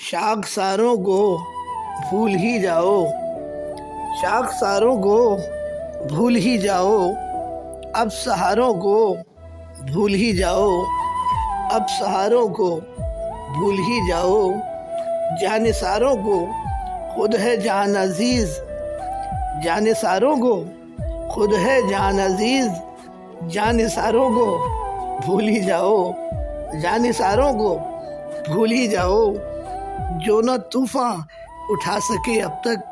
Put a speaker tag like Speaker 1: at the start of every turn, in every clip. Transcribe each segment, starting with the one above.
Speaker 1: شاخساروں کو بھول ہی جاؤ، شاخساروں کو بھول ہی جاؤ، اب سہاروں کو بھول ہی جاؤ، اب سہاروں کو بھول ہی جاؤ، جانثاروں کو خود ہے جان عزیز، جانثاروں کو خود ہے جان عزیز، جانثاروں کو بھول ہی جاؤ، جانثاروں کو بھول ہی جاؤ، جو نہ طوفان اٹھا سکے اب تک،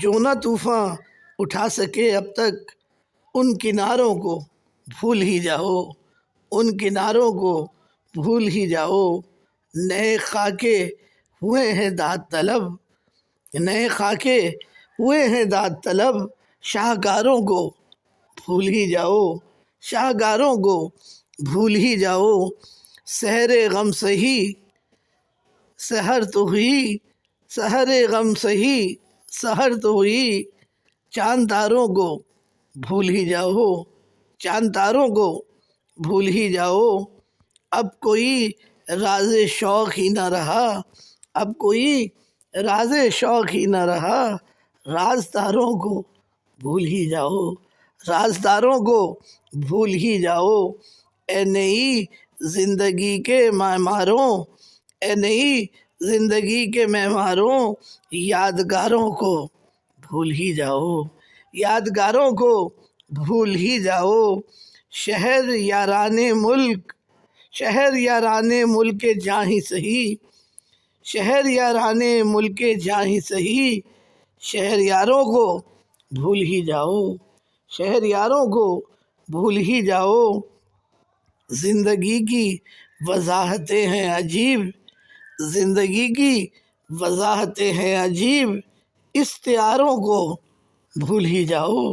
Speaker 1: جو نہ طوفان اٹھا سکے اب تک، ان کناروں کو بھول ہی جاؤ، ان کناروں کو بھول ہی جاؤ، نئے خاکے ہوئے ہیں داد طلب، نئے خاکے ہوئے ہیں داد طلب، شاہکاروں کو بھول ہی جاؤ، شاہکاروں کو بھول ہی جاؤ، سحر غم سہی سحر تو ہوئی، سحر غم سہی سحر تو ہوئی، چاند تاروں کو بھول ہی جاؤ، چاند تاروں کو بھول ہی جاؤ، اب کوئی راز شوق ہی نہ رہا، اب کوئی راز شوق ہی نہ رہا، رازداروں کو بھول ہی جاؤ، رازداروں کو بھول ہی جاؤ، اے نئی زندگی کے معماروں، اے نئی زندگی کے معماروں، یادگاروں کو بھول ہی جاؤ، یادگاروں کو بھول ہی جاؤ، شہر یاران ملک، شہر یاران ملک جاں ہی سہی، شہر یاران ملک جاں ہی سہی، شہر یاروں کو بھول ہی جاؤ، شہر یاروں کو بھول ہی جاؤ، زندگی کی وضاحتیں ہیں عجیب، زندگی کی وضاحتیں ہیں عجیب، استعاروں کو بھول ہی جاؤ،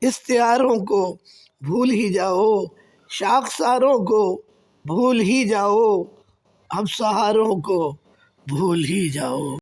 Speaker 1: استعاروں کو بھول ہی جاؤ، شاخساروں کو بھول ہی جاؤ، اب سہاروں کو بھول ہی جاؤ۔